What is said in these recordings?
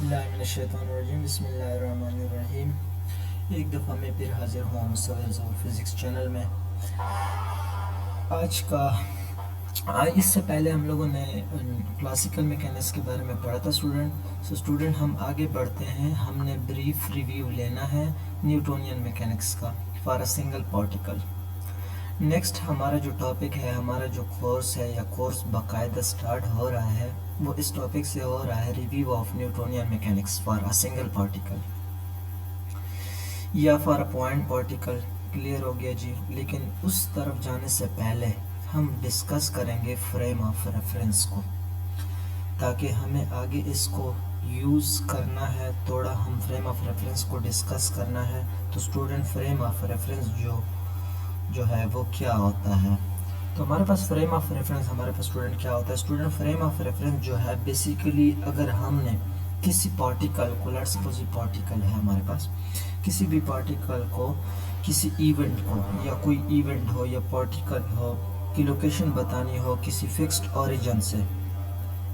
बिस्मिल्लाहिर्रहमानिर्रहीम बिस्मिल्लाहिर्रहमानिर्रहीम। एक दफ़ा मैं फिर हाजिर हुआ मुस्तविल और फिज़िक्स चैनल में। आज का इससे पहले हम लोगों ने क्लासिकल मैकेनिक्स के बारे में पढ़ा था स्टूडेंट हम आगे बढ़ते हैं। हमने ब्रीफ रिव्यू लेना है न्यूटोनियन मैकेनिक्स का for a single particle. Next हमारा जो टॉपिक है, हमारा जो कोर्स है या कोर्स बाकायदा स्टार्ट हो रहा है, वो इस टॉपिक से हो रहा है review of Newtonian mechanics for a single particle या for a point particle. Clear हो गया जी। लेकिन उस तरफ जाने से पहले हम डिस्कस करेंगे फ्रेम ऑफ रेफरेंस को, ताकि हमें आगे इसको यूज़ करना है। थोड़ा हम फ्रेम ऑफ रेफरेंस को डिस्कस करना है। तो स्टूडेंट फ्रेम ऑफ रेफरेंस जो है वो क्या होता है। तो हमारे पास फ्रेम ऑफ रेफरेंस हमारे पास स्टूडेंट क्या होता है। स्टूडेंट फ्रेम ऑफ रेफरेंस जो है बेसिकली अगर हमने किसी पार्टिकल को, लेट्स सपोज ये पार्टिकल है हमारे पास, किसी भी पार्टिकल को, किसी इवेंट को, या कोई इवेंट हो या पार्टिकल हो की लोकेशन बतानी हो किसी फिक्स्ड ओरिजिन से,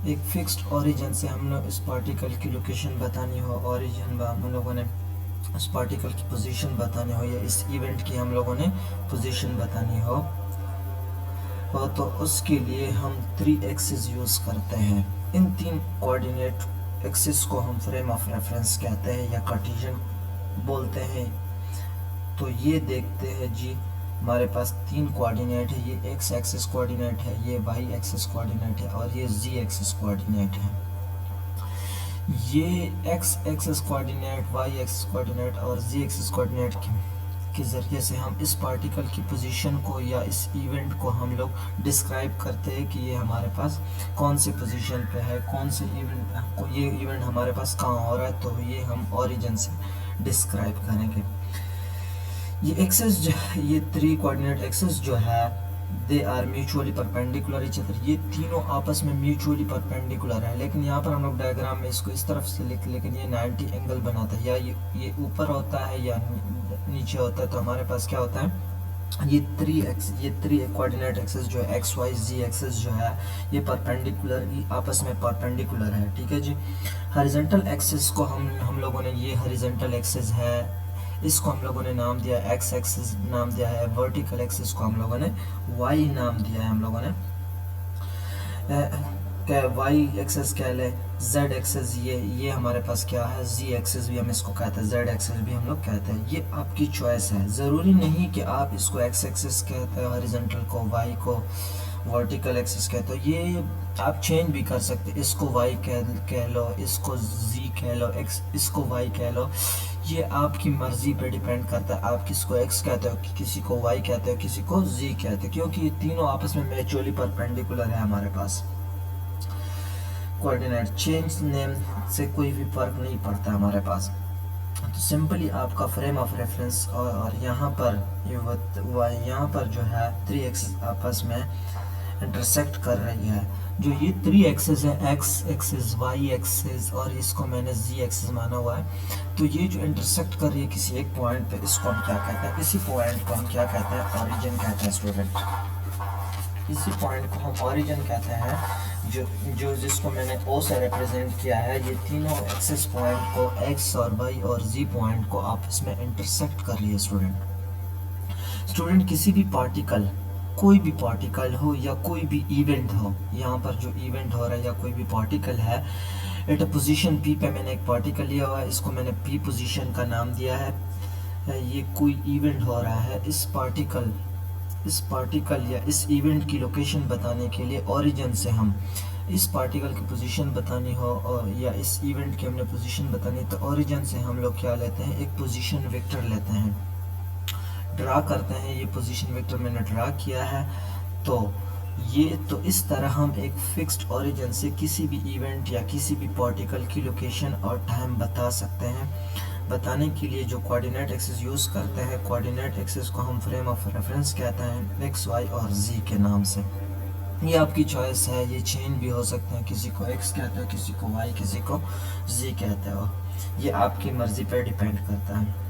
एक फिक्स्ड ओरिजिन से हमने इस पार्टिकल की लोकेशन बतानी हो, ओरिजिन हम लोगों ने उस पार्टिकल की पोजीशन बतानी हो, या इस इवेंट की हम लोगों ने पोजीशन बतानी हो, तो उसके लिए हम 3 एक्सिस यूज़ करते हैं। इन 3 कोऑर्डिनेट एक्सिस को हम फ्रेम ऑफ रेफरेंस कहते हैं या कार्टेशियन बोलते हैं। तो ये देखते हैं जी, हमारे पास 3 कोऑर्डिनेट है। ये एक्स एक्सिस कोऑर्डिनेट है, ये वाई एक्सिस कोऑर्डिनेट है, और ये जी एक्सिस कोऑर्डिनेट है। ये X axis coordinate, Y axis coordinate और जी एक्सिस कोऑर्डिनेट के ज़रिए से हम इस पार्टिकल की पोजीशन को या इस इवेंट को हम लोग डिस्क्राइब करते हैं कि ये हमारे पास कौन से पोजीशन पे है, कौन से इवेंट, ये इवेंट हमारे पास कहाँ हो रहा है। तो ये हम ओरिजिन से डिस्क्राइब करेंगे। ये एक्सेस ये 3 कोऑर्डिनेट एक्सेस जो है, they are mutually perpendicular each other. ये तीनों आपस में म्यूचुअली परपेंडिकुलर है। लेकिन यहाँ पर हम लोग डायग्राम में इसको इस तरफ से लेकिन ये 90 एंगल बनाता है, या ये ऊपर होता है या नीचे होता है। तो हमारे पास क्या होता है, ये 3 कोऑर्डिनेट एक्सेस जो है एक्स वाई जी एक्सेस जो है, ये परपेंडिकुलर, आपस में परपेंडिकुलर है। ठीक है जी। हॉरिजॉन्टल एक्सेस को हम लोगों ने, ये हॉरिजॉन्टल एक्सेस है, इसको हम लोगों ने नाम दिया एक्स एक्सिस नाम दिया है। वर्टिकल एक्सिस को हम लोगों ने वाई नाम दिया है। हम लोगों ने वाई एक्सिस कह ले, जेड एक्सिस ये हमारे पास क्या है, जी एक्सिस भी हम इसको कहते हैं, जेड एक्सिस भी हम लोग कहते हैं। ये आपकी चॉइस है। ज़रूरी नहीं कि आप इसको एक्स एक्सिस कहते हो, हॉरिजॉन्टल को, वाई को वर्टिकल एक्सिस कहते हो। ये आप चेंज भी कर सकते, इसको वाई कह लो, इसको जी कह लो, इसको वाई कह लो। ये आपकी मर्जी पे डिपेंड करता है, आप किसको एक्स कहते हो, किसी को वाई कहते हो, किसी को जी कहते हो, क्योंकि ये तीनों आपस में म्यूचुअली परपेंडिकुलर है हमारे पास। कोऑर्डिनेट चेंज नेम से कोई भी फर्क नहीं पड़ता हमारे पास। तो सिंपली आपका फ्रेम ऑफ रेफरेंस, और यहाँ पर जो है 3 एक्सिस आपस में इंटरसेक्ट कर रही है। जो ये 3 एक्सिस है, एक्स एक्सिस, वाई एक्सिस, और इसको मैंने जी एक्सिस माना हुआ है। तो ये जो इंटरसेक्ट कर रही है किसी एक पॉइंट पे, इसको हम क्या कहते हैं, इसी पॉइंट को हम क्या कहते हैं, ओरिजिन कहते हैं स्टूडेंट। इसी पॉइंट को हम ओरिजिन कहते हैं, जो जिसको मैंने ओ से रिप्रेजेंट किया है। ये तीनों एक्सिस पॉइंट को, एक्स और वाई और जी पॉइंट को आपस में इंटरसेक्ट कर रही है स्टूडेंट किसी भी पार्टिकल, कोई भी पार्टिकल हो या कोई भी इवेंट हो, यहाँ पर जो इवेंट हो रहा है या कोई भी पार्टिकल है, एट अ पोजीशन पी पे मैंने एक पार्टिकल लिया हुआ है, इसको मैंने पी पोजीशन का नाम दिया है। ये कोई इवेंट हो रहा है, इस पार्टिकल या इस इवेंट की लोकेशन बताने के लिए ओरिजिन से हम इस पार्टिकल की पोजीशन बतानी हो, और या इस इवेंट की हमने पोजीशन बतानी, तो ओरिजिन से हम लोग क्या लेते हैं, एक पोजीशन वेक्टर लेते हैं, ड्रा करते हैं। ये पोजीशन वेक्टर मैंने ड्रा किया है। तो इस तरह हम एक फिक्स्ड ओरिजिन से किसी भी इवेंट या किसी भी पार्टिकल की लोकेशन और टाइम बता सकते हैं। बताने के लिए जो कोऑर्डिनेट एक्सिस यूज़ करते हैं, कोऑर्डिनेट एक्सिस को हम फ्रेम ऑफ रेफरेंस कहते हैं, एक्स वाई और जी के नाम से। ये आपकी चॉइस है, ये चेंज भी हो सकते हैं, किसी को एक्स कहते हो, किसी को वाई, किसी को जी कहते हो। ये आपकी मर्ज़ी पर डिपेंड करता है।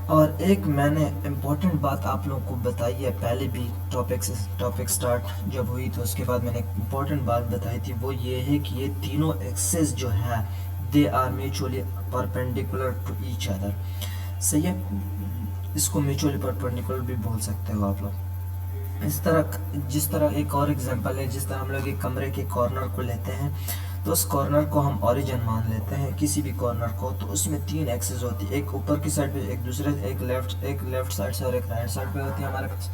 और एक मैंने इम्पोर्टेंट बात आप लोगों को बताई है पहले भी, टॉपिक स्टार्ट जब हुई तो उसके बाद मैंने एक इम्पोर्टेंट बात बताई थी, वो ये है कि ये तीनों एक्सेस जो है they are mutually perpendicular to each other. सही है, इसको म्यूचुअली परपेंडिकुलर भी बोल सकते हो आप लोग। इस तरह जिस तरह एक और एग्जांपल है, जिस तरह हम लोग एक कमरे के कॉर्नर को लेते हैं तो उस कॉर्नर को हम ओरिजिन मान लेते हैं, किसी भी कॉर्नर को, तो उसमें तीन एक्सेस होती है, एक ऊपर की साइड पे, एक दूसरे एक लेफ्ट साइड से और एक राइट साइड पे होती है हमारे पास।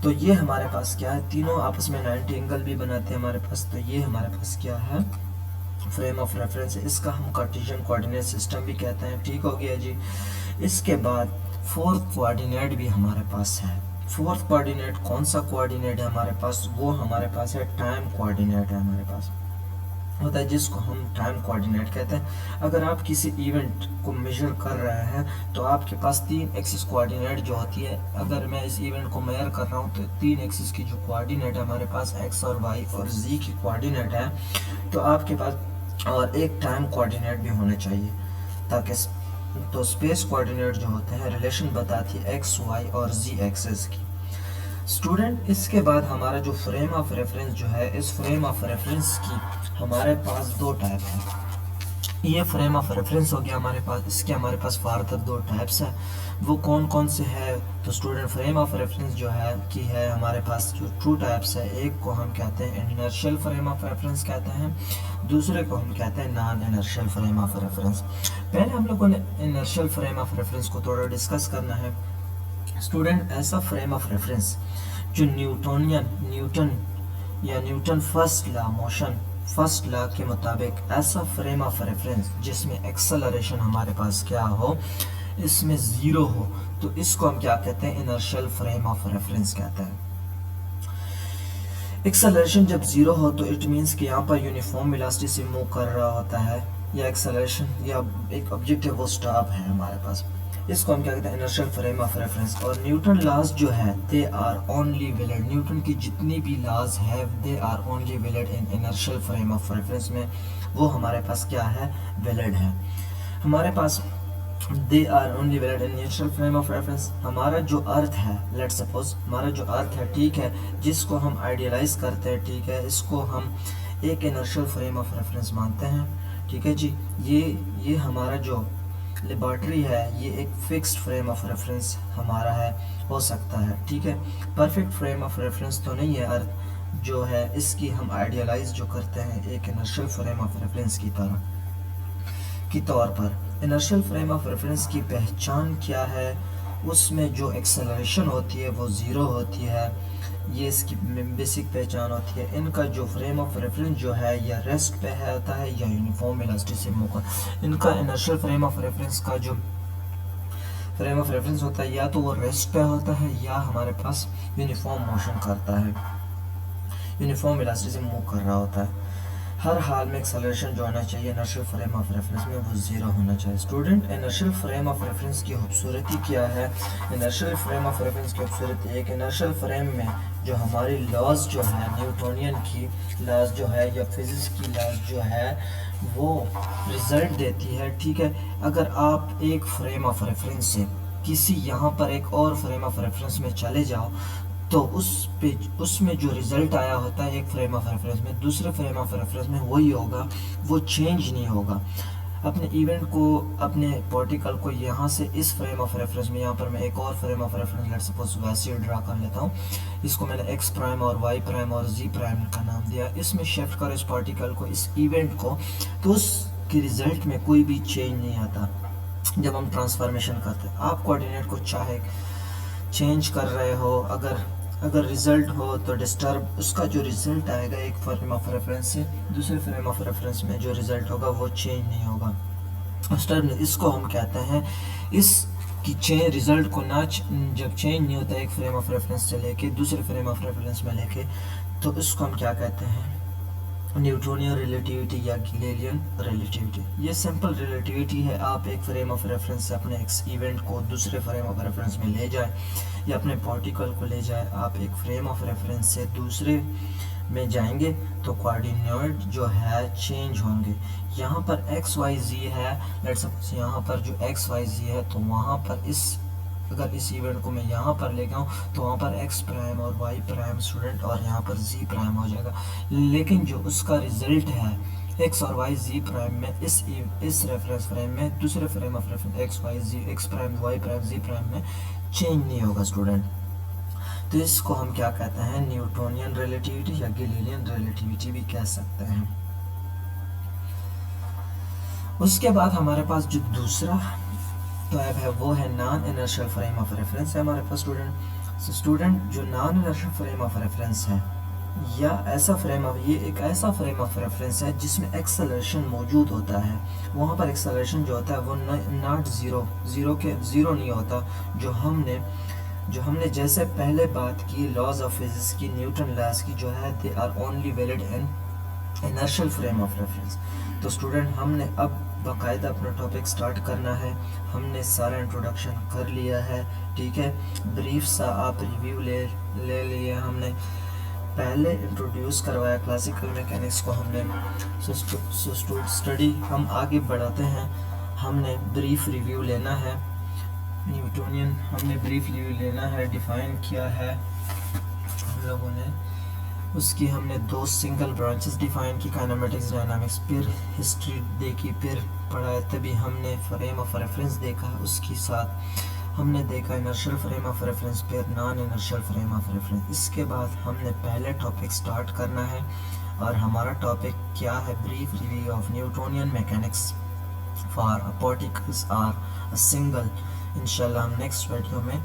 तो ये हमारे पास क्या है, तीनों आपस में 90 एंगल भी बनाते हैं हमारे पास। तो ये हमारे पास क्या है, फ्रेम ऑफ रेफरेंस है। इसका हम कार्टेशियन कोऑर्डिनेट सिस्टम भी कहते हैं। ठीक हो गया जी। इसके बाद फोर्थ कोऑर्डिनेट भी हमारे पास है। फोर्थ कोऑर्डिनेट कौन सा कोऑर्डिनेट है हमारे पास, वो हमारे पास है टाइम कोऑर्डिनेट है हमारे पास होता है, जिसको हम टाइम कोऑर्डिनेट कहते हैं। अगर आप किसी इवेंट को मेजर कर रहे हैं तो आपके पास तीन एक्सिस कोऑर्डिनेट जो होती है, अगर मैं इस इवेंट को मेजर कर रहा हूँ तो तीन एक्सिस की जो कोऑर्डिनेट है हमारे पास एक्स और वाई और जी की कोऑर्डिनेट है, तो आपके पास और एक टाइम कोऑर्डिनेट भी होना चाहिए, ताकि तो स्पेस कोऑर्डिनेट जो होते हैं रिलेशन बताती है एक्स वाई और जी एक्सेस की। स्टूडेंट, इसके बाद हमारा जो फ्रेम ऑफ रेफरेंस जो है, इस फ्रेम ऑफ रेफरेंस की हमारे पास दो टाइप है। ये फ्रेम ऑफ रेफरेंस हो गया हमारे पास, इसके हमारे पास फर्दर दो टाइप्स है। वो कौन कौन से है, तो स्टूडेंट फ्रेम ऑफ रेफरेंस जो है की है हमारे पास जो टू टाइप्स है, एक को हम कहते हैं इनर्शियल फ्रेम ऑफ रेफरेंस कहते हैं, दूसरे को हम कहते हैं non inertial frame of reference. पहले हम लोगों ने इनर्शियल फ्रेम ऑफ रेफरेंस को थोड़ा डिस्कस करना है। स्टूडेंट, ऐसा फ्रेम ऑफ रेफरेंस जो Newton first law motion first law के मुताबिक ऐसा फ्रेम ऑफ रेफरेंस जिसमें एक्सेलरेशन हमारे पास क्या हो, इसमें जीरो हो, तो इसको हम क्या कहते हैं, इनर्शियल फ्रेम ऑफ रेफरेंस कहते हैं। एक्सेलरेशन जब जीरो हो तो इट मींस कि यहाँ पर यूनिफॉर्म वेलोसिटी से मूव कर रहा होता है, या एक्सेलरेशन या एक ऑब्जेक्ट है वो स्टॉप है हमारे पास, इसको हम क्या कहते हैं, इनर्शियल फ्रेम ऑफ रेफरेंस। और न्यूटन लॉज जो है they are only valid, Newton की जितनी भी लॉज है they are only valid in inertial frame of reference में, वो हमारे पास क्या है, वैलिड है हमारे पास। They are only valid in inertial frame of reference. हमारा जो अर्थ है, लेट सपोज हमारा जो अर्थ है, ठीक है, जिसको हम आइडियलाइज करते हैं, ठीक है, इसको हम एक इनर्शियल फ्रेम ऑफ रेफरेंस मानते हैं। ठीक है जी, ये हमारा जो लेबॉर्ट्री है, ये एक फिक्स्ड फ्रेम ऑफ रेफरेंस हमारा है, हो सकता है, ठीक है, परफेक्ट फ्रेम ऑफ रेफरेंस तो नहीं है अर्थ जो है, इसकी हम आइडियलाइज जो करते हैं एक इनर्शियल फ्रेम ऑफ रेफरेंस की तौर पर। इनर्शियल फ्रेम ऑफ रेफरेंस की पहचान क्या है, उसमें जो एक्सेलरेशन होती है वो ज़ीरो होती है, ये इसकी बेसिक पहचान होती है। इनका जो फ्रेम ऑफ रेफरेंस जो है या रेस्ट पे है होता है या यूनिफॉर्म वेलोसिटी से मूव कर। इनका इनर्शियल फ्रेम ऑफ रेफरेंस का जो फ्रेम ऑफ रेफरेंस होता है या तो वो रेस्ट पे होता है या हमारे पास यूनिफॉर्म मोशन करता है, यूनिफॉर्म वेलोसिटी से मूव कर रहा होता है। हर हाल में एक्सेलरेशन जो होना चाहिए इनर्शियल फ्रेम ऑफ रेफरेंस में वो ज़ीरो होना चाहिए। Student, inertial frame of reference की खूबसूरती क्या है, इनर्शियल फ्रेम ऑफ रेफरेंस की खूबसूरती, एक इनर्शियल फ्रेम में जो हमारी लॉज जो है, न्यूटोनियन की लॉज जो है या फिजिक्स की लॉज जो है, वो रिजल्ट देती है। ठीक है, अगर आप एक फ्रेम ऑफ रेफरेंस से किसी यहाँ पर एक और फ्रेम ऑफ रेफरेंस में चले जाओ तो उसमें जो रिजल्ट आया होता है एक फ्रेम ऑफ रेफरेंस में, दूसरे फ्रेम ऑफ रेफरेंस में वही होगा, वो चेंज नहीं होगा। अपने इवेंट को, अपने पार्टिकल को यहाँ से इस फ्रेम ऑफ रेफरेंस में, यहाँ पर मैं एक और frame of reference let suppose वैसे ड्रा कर लेता हूँ, इसको मैंने एक्स प्राइम और वाई प्राइम और जी प्राइम का नाम दिया, इसमें शिफ्ट करो इस पार्टिकल को, इस इवेंट को, तो उसके रिजल्ट में कोई भी चेंज नहीं आता जब हम ट्रांसफॉर्मेशन करते हैं। आप कोऑर्डिनेट को चाहे चेंज कर रहे हो, अगर रिजल्ट हो तो डिस्टर्ब, उसका जो रिजल्ट आएगा एक फ्रेम ऑफ रेफरेंस से दूसरे फ्रेम ऑफ रेफरेंस में जो रिजल्ट होगा वो चेंज नहीं होगा, डिस्टर्ब। इसको हम कहते हैं इस कि चेंज रिजल्ट को ना जब चेंज नहीं होता एक फ्रेम ऑफ रेफरेंस से लेके दूसरे फ्रेम ऑफ रेफरेंस में लेके, तो इसको हम क्या कहते हैं, न्यूटोनियन रिलेटिविटी या गैलीलियन रिलेटिविटी। ये सिंपल रिलेटिविटी है, आप एक फ्रेम ऑफ रेफरेंस से अपने इवेंट को दूसरे फ्रेम ऑफ रेफरेंस में ले जाए या अपने पार्टिकल को ले जाए, आप एक फ्रेम ऑफ रेफरेंस से दूसरे में जाएंगे तो कोऑर्डिनेट जो है चेंज होंगे। यहाँ पर एक्स वाई जी है, लेट्स सपोज यहाँ पर जो एक्स वाई जी है, तो वहाँ पर इस अगर इस इवेंट को मैं यहाँ पर ले गया हूँ तो वहाँ पर एक्स प्राइम और वाई प्राइम स्टूडेंट और यहाँ पर जी प्राइम हो जाएगा, लेकिन जो उसका रिजल्ट है एक्स और वाई जी प्राइम में इस रेफरेंस फ्रेम में, दूसरे frame of reference X Y Z, X prime Y prime Z prime में चेंज नहीं होगा स्टूडेंट। तो इसको हम क्या कहते हैं, न्यूटोनियन रिलेटिविटी या गैलीलियन रिलेटिविटी भी कह सकते हैं। उसके बाद हमारे पास जो दूसरा टाइप है वो है non inertial frame of reference है हमारे पास स्टूडेंट। जो non inertial frame of reference है या ऐसा फ्रेम ऑफ, ये एक ऐसा फ्रेम ऑफ रेफरेंस है जिसमें एक्सेलरेशन मौजूद होता है। वहाँ पर एक्सेलरेशन जो होता है वो नॉट ज़ीरो नहीं होता। जो हमने जैसे पहले बात की लॉज ऑफ फिजिक्स की, न्यूटन लॉज की, जो है they are only valid in inertial frame of reference. तो स्टूडेंट हमने अब बाकायदा अपना टॉपिक स्टार्ट करना है। हमने सारा इंट्रोडक्शन कर लिया है, ठीक है। ब्रीफ सा आप रिव्यू ले लिए। हमने पहले इंट्रोड्यूस करवाया क्लासिकल मैकेनिक्स को हमने। स्टडी हम आगे बढ़ाते हैं। हमने ब्रीफ रिव्यू लेना है न्यूटोनियन, हमने ब्रीफ रिव्यू लेना है। डिफाइन किया है हम लोगों ने, उसकी हमने 2 सिंगल ब्रांचेस डिफाइन की, काइनेमेटिक्स डायनामिक्स, फिर हिस्ट्री देखी, फिर पढ़ा, तभी हमने फ्रेम ऑफ रेफरेंस देखा। उसके साथ हमने देखा इनर्शियल फ्रेम ऑफ रेफरेंस, फिर non inertial frame of reference. इसके बाद हमने पहले टॉपिक स्टार्ट करना है और हमारा टॉपिक क्या है, brief review of Newtonian mechanics for particles are a single. इंशाल्लाह हम नेक्स्ट वीडियो में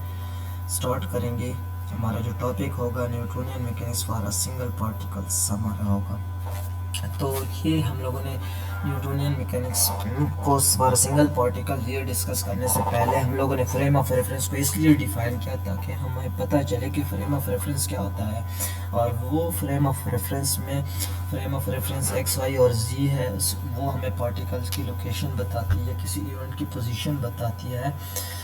स्टार्ट करेंगे। हमारा जो टॉपिक होगा Newtonian mechanics for a single particles हमारा होगा। तो ये हम लोगों ने न्यूटोनियन मैकेनिक्स को फॉर सिंगल पार्टिकल ये डिस्कस करने से पहले हम लोगों ने फ्रेम ऑफ रेफरेंस को इसलिए डिफाइन किया ताकि हमें पता चले कि फ्रेम ऑफ रेफरेंस क्या होता है। और वो frame of reference X Y और जी है, वो हमें पार्टिकल्स की लोकेशन बताती है, किसी इवेंट की पोजीशन बताती है।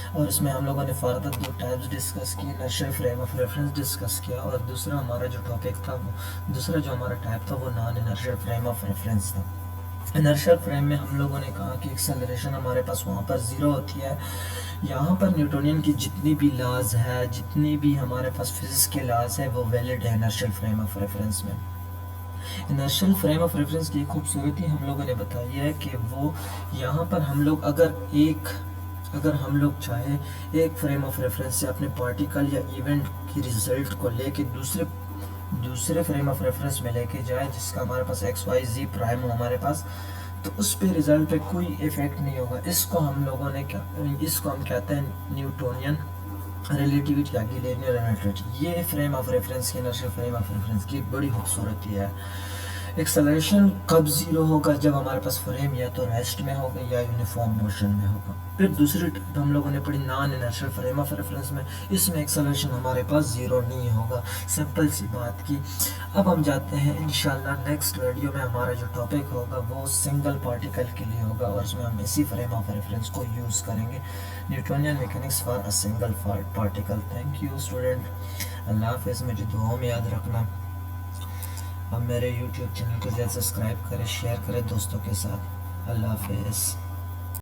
और इसमें हम लोगों ने फर्दर 2 टाइप्स डिस्कस की, inertial frame of reference discuss किया, और दूसरा हमारा जो टॉपिक था वो, दूसरा जो हमारा टाइप था वो non inertial frame of reference था। इनर्शियल फ्रेम में हम लोगों ने कहा कि एक्सेलरेशन हमारे पास वहाँ पर 0 होती है। यहाँ पर न्यूटोनियन की जितनी भी लॉज है, जितनी भी हमारे पास फिजिक्स के लॉज है, वो वैलिड है इनर्शियल फ्रेम ऑफ रेफरेंस में। इनर्शियल फ्रेम ऑफ रेफरेंस की खूबसूरती हम लोगों ने बताई है कि वो यहाँ पर हम लोग अगर हम लोग चाहे एक फ्रेम ऑफ रेफरेंस से अपने पार्टिकल या इवेंट की रिजल्ट को लेके दूसरे फ्रेम ऑफ रेफरेंस में लेके जाए, जिसका हमारे पास एक्स वाई जी प्राइम हो हमारे पास, तो उस पे रिजल्ट पे कोई इफेक्ट नहीं होगा। इसको हम कहते हैं न्यूटोनियन रिलेटिविटी या गैलीलियन रिलेटिविटी। ये फ्रेम ऑफ रेफरेंस की, इनर्शियल फ्रेम ऑफ रेफरेंस की बड़ी खूबसूरती है। एक्सेलरेशन कब 0 होगा, जब हमारे पास फ्रेम या तो रेस्ट में होगा या यूनिफॉर्म मोशन में होगा। फिर दूसरी टाइप हम लोगों ने पढ़ी non inertial frame of reference में, इसमें एक्सेलरेशन हमारे पास 0 नहीं होगा। सिंपल सी बात की। अब हम जाते हैं इंशाल्लाह नेक्स्ट वीडियो में हमारा जो टॉपिक होगा वो सिंगल पार्टिकल के लिए होगा, और उसमें हम इसी फ्रेम ऑफ रेफरेंस को यूज़ करेंगे, Newtonian mechanics for a single particle. Thank you student, अल्लाह हाफिज़। मुझे दुआओं में याद रखना। अब मेरे YouTube चैनल को ज़्यादा सब्सक्राइब करें, शेयर करें दोस्तों के साथ। अल्लाह हाफिज़।